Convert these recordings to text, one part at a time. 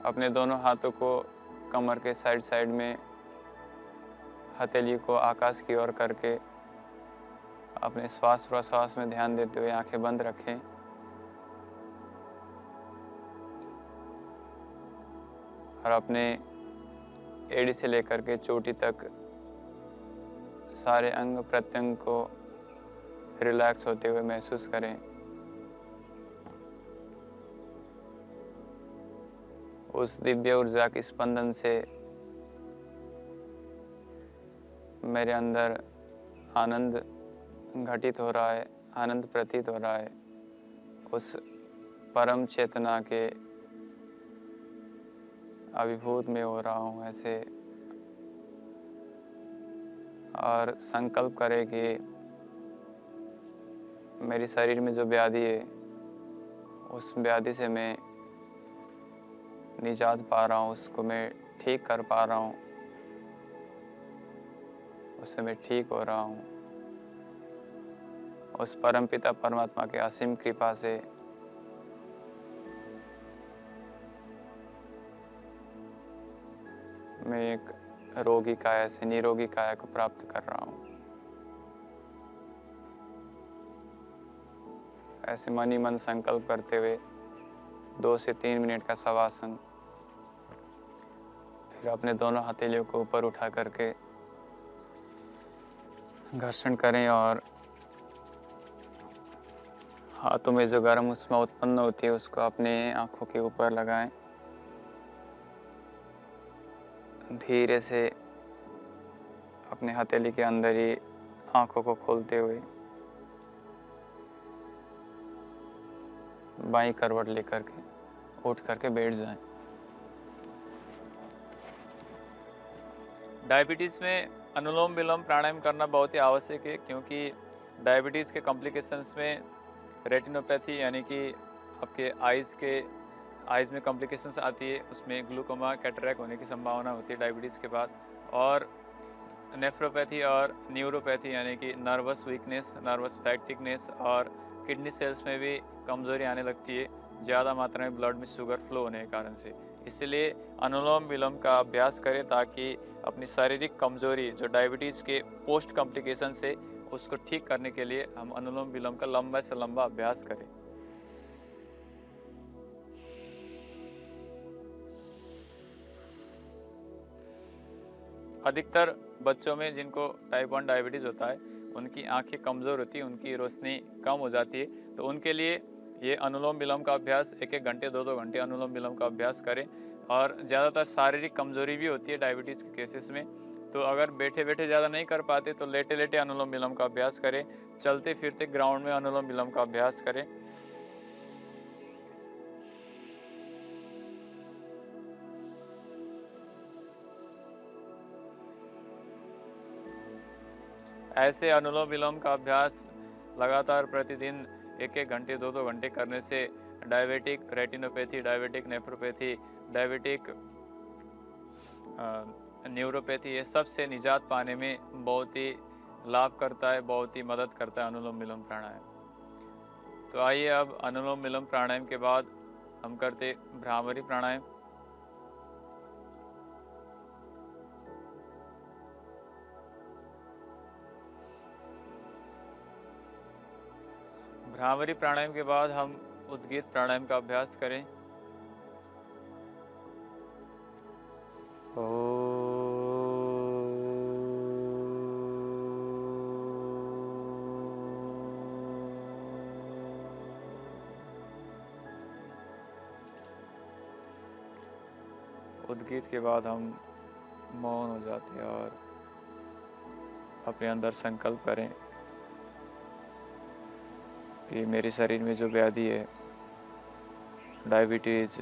अपने दोनों हाथों को कमर के साइड साइड में, हथेली को आकाश की ओर करके अपने श्वास प्रश्वास में ध्यान देते हुए आंखें बंद रखें। और अपने एड़ी से लेकर के चोटी तक सारे अंग प्रत्यंग को रिलैक्स होते हुए महसूस करें। उस दिव्य ऊर्जा के स्पंदन से मेरे अंदर आनंद घटित हो रहा है, आनंद प्रतीत हो रहा है। उस परम चेतना के अभिभूत में हो रहा हूँ ऐसे। और संकल्प करें कि मेरे शरीर में जो व्याधि है उस व्याधि से मैं निजात पा रहा हूँ, उसको मैं ठीक कर पा रहा हूँ, उससे मैं ठीक हो रहा हूँ। उस परमपिता परमात्मा के असीम कृपा से मैं एक रोगी काया से निरोगी काया को प्राप्त कर रहा हूँ। ऐसे मन ही मन संकल्प करते हुए 2 से 3 मिनट का शवासन। फिर अपने दोनों हथेलियों को ऊपर उठा करके घर्षण करें और हाथों में जो गर्म ऊष्मा उत्पन्न होती है उसको अपने आंखों के ऊपर लगाएं। धीरे से अपने हथेली के अंदर ही आंखों को खोलते हुए बाईं करवट लेकर के उठ करके बैठ जाएं। डायबिटीज़ में अनुलोम विलोम प्राणायाम करना बहुत ही आवश्यक है, क्योंकि डायबिटीज़ के कॉम्प्लिकेशंस में रेटिनोपैथी यानी कि आपके आइज़ में कॉम्प्लिकेशंस आती है। उसमें ग्लूकोमा, कैटरैक्ट होने की संभावना होती है डायबिटीज़ के बाद। और नेफ्रोपैथी और न्यूरोपैथी यानी कि नर्वस वीकनेस, नर्वस फैटिगनेस और किडनी सेल्स में भी कमज़ोरी आने लगती है ज़्यादा मात्रा में ब्लड में शुगर फ्लो होने के कारण से। इसलिए अनुलोम विलोम का अभ्यास करें ताकि अपनी शारीरिक कमज़ोरी जो डायबिटीज़ के पोस्ट कॉम्प्लिकेशन से उसको ठीक करने के लिए हम अनुलोम विलोम का लंबा से लंबा अभ्यास करें। अधिकतर बच्चों में जिनको टाइप 1 डायबिटीज़ होता है उनकी आंखें कमज़ोर होती है, उनकी रोशनी कम हो जाती है। तो उनके लिए ये अनुलोम विलोम का अभ्यास 1-1 घंटे 2-2 घंटे अनुलोम विलोम का अभ्यास करें। और ज़्यादातर शारीरिक कमज़ोरी भी होती है डायबिटीज़ के केसेस में। तो अगर बैठे बैठे ज़्यादा नहीं कर पाते तो लेटे लेटे अनुलोम विलोम का अभ्यास करें। चलते फिरते ग्राउंड में अनुलोम विलोम का अभ्यास करें। ऐसे अनुलोम विलोम का अभ्यास लगातार प्रतिदिन 1-1 घंटे 2-2 घंटे करने से diabetic retinopathy, diabetic nephropathy, diabetic neuropathy, ये सब से निजात पाने में बहुत ही लाभ करता है, बहुत ही मदद करता है अनुलोम विलोम प्राणायाम। तो आइए अब अनुलोम विलोम प्राणायाम के बाद हम करते भ्रामरी प्राणायाम। भ्रामरी प्राणायाम के बाद हम उद्गीत प्राणायाम का अभ्यास करें। उद्गीत के बाद हम मौन हो जाते हैं और अपने अंदर संकल्प करें कि मेरे शरीर में जो व्याधि है डायबिटीज़,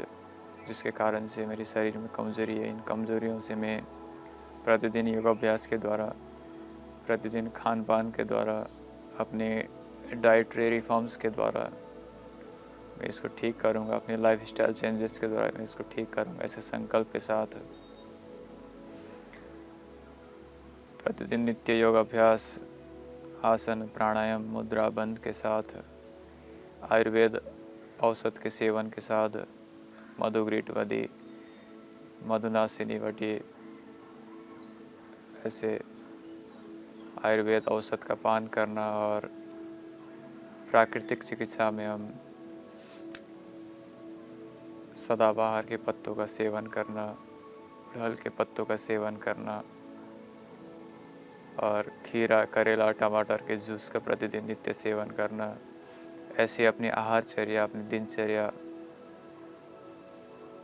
जिसके कारण से मेरे शरीर में कमज़ोरी है, इन कमज़ोरियों से मैं प्रतिदिन योगाभ्यास के द्वारा, प्रतिदिन खान पान के द्वारा, अपने डाइटरी रिफॉर्म्स के द्वारा मैं इसको ठीक करूँगा, अपने लाइफस्टाइल चेंजेस के द्वारा मैं इसको ठीक करूँगा। ऐसे संकल्प के साथ प्रतिदिन नित्य योगाभ्यास, आसन, प्राणायाम, मुद्रा बंद के साथ, आयुर्वेद औषध के सेवन के साथ, मधुग्रीट वदि मधुनासिनी वटी ऐसे आयुर्वेद औषध का पान करना और प्राकृतिक चिकित्सा में हम सदाबहार के पत्तों का सेवन करना, गुड़हल के पत्तों का सेवन करना और खीरा, करेला, टमाटर के जूस का प्रतिदिन नित्य सेवन करना, ऐसे अपनी आहारचर्या, अपनी दिनचर्या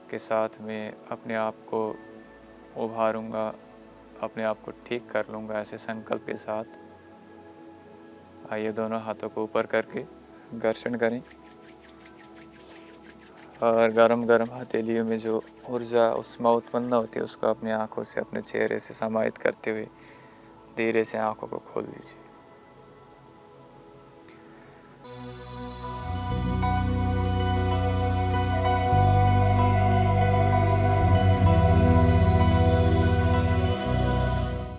के साथ में अपने आप को उभारूंगा, अपने आप को ठीक कर लूँगा, ऐसे संकल्प के साथ आइए दोनों हाथों को ऊपर करके घर्षण करें और गरम गरम हथेलियों में जो ऊर्जा उष्मा उत्पन्न होती है उसको अपनी आंखों से, अपने चेहरे से समाहित करते हुए धीरे से आंखों को खोल दीजिए।